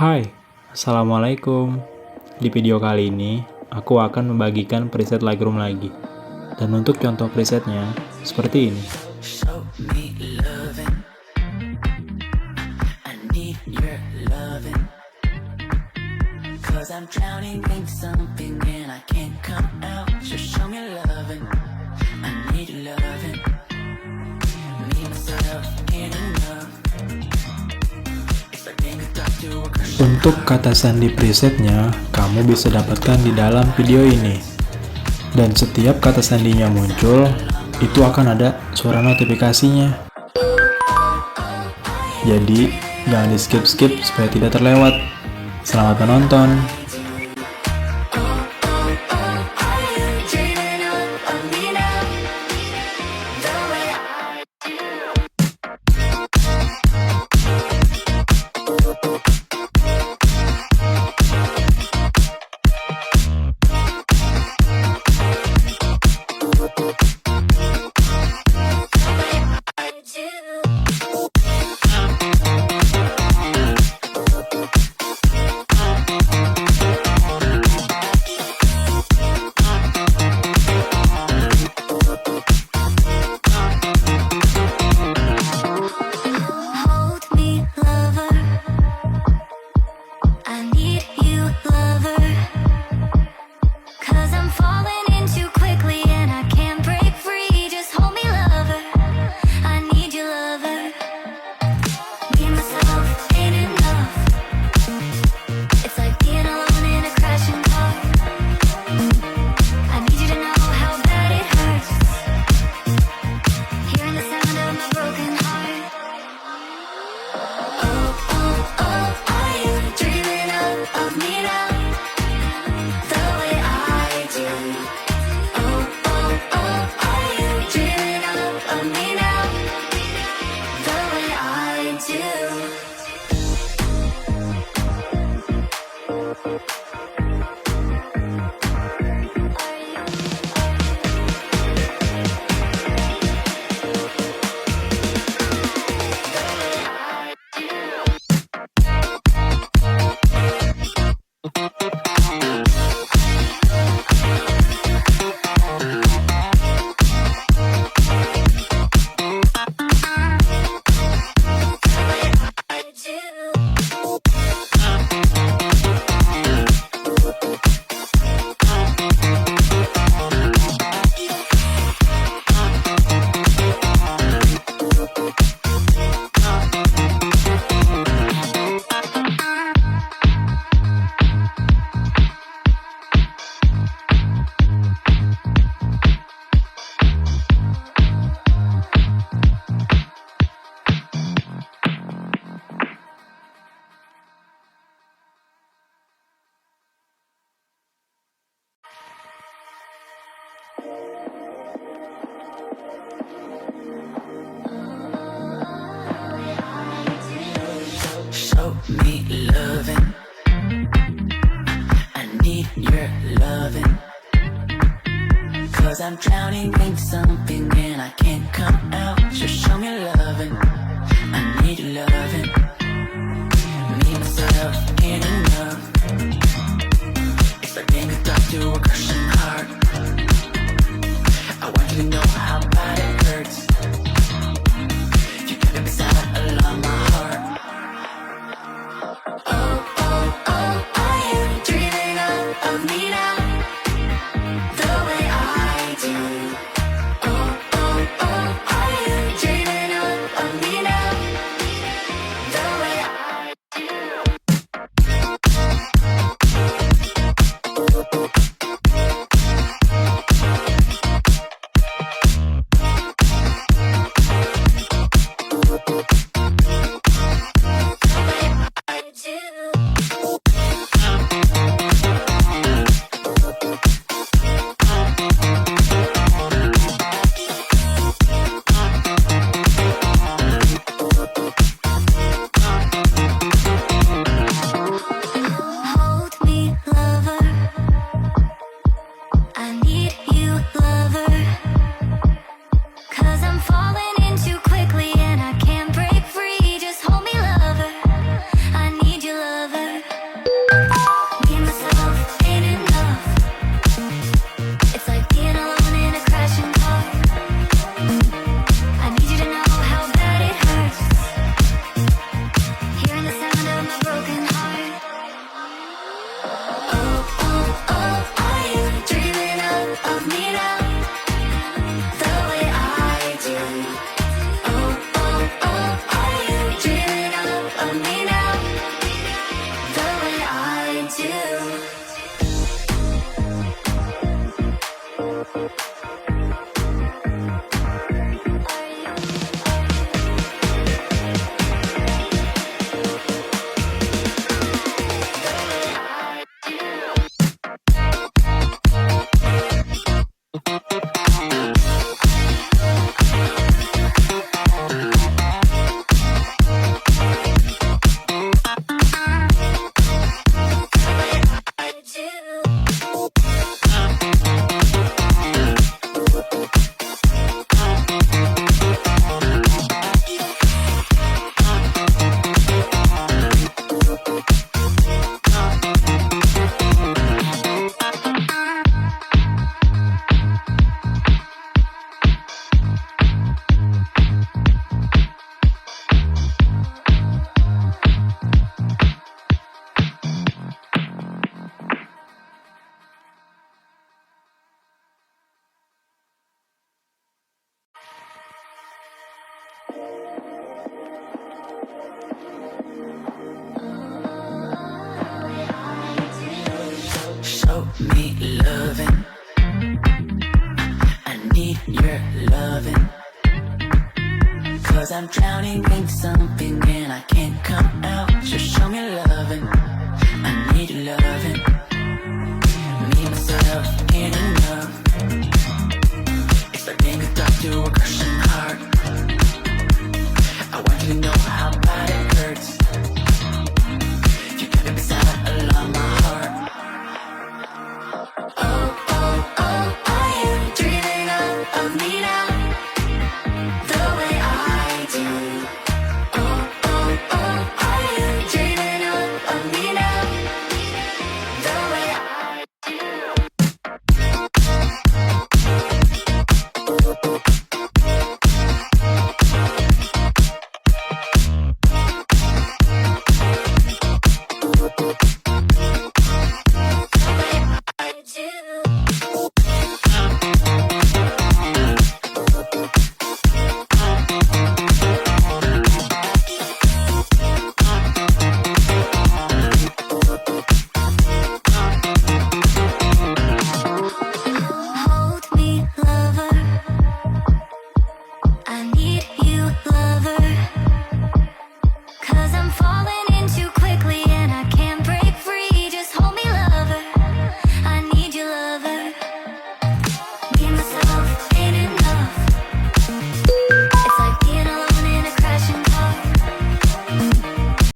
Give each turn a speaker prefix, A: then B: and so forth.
A: Hai, Assalamualaikum. Di video kali ini, aku akan membagikan preset Lightroom lagi. Dan untuk contoh presetnya, seperti ini. Untuk kata sandi presetnya, kamu bisa dapatkan di dalam video ini. Dan setiap kata sandinya muncul, itu akan ada suara notifikasinya. Jadi, jangan di skip-skip supaya tidak terlewat. Selamat menonton!
B: Show me loving. I need your loving. 'Cause I'm drowning in something and I can't come out. Just show me loving. I need your loving. Me, myself, ain't enough. It's like being a doctor to a crushing heart. I want you to know how bad it hurts. You got me beside along my heart. Oh, oh, oh, are you dreaming of me now? The way I do. Oh, oh, Show me loving. I need your loving. Cause I'm drowning in something and I can't come out. Just show me loving. I need your loving. Me, myself, ain't enough. Expecting a thought to a crushing heart. I want you to know how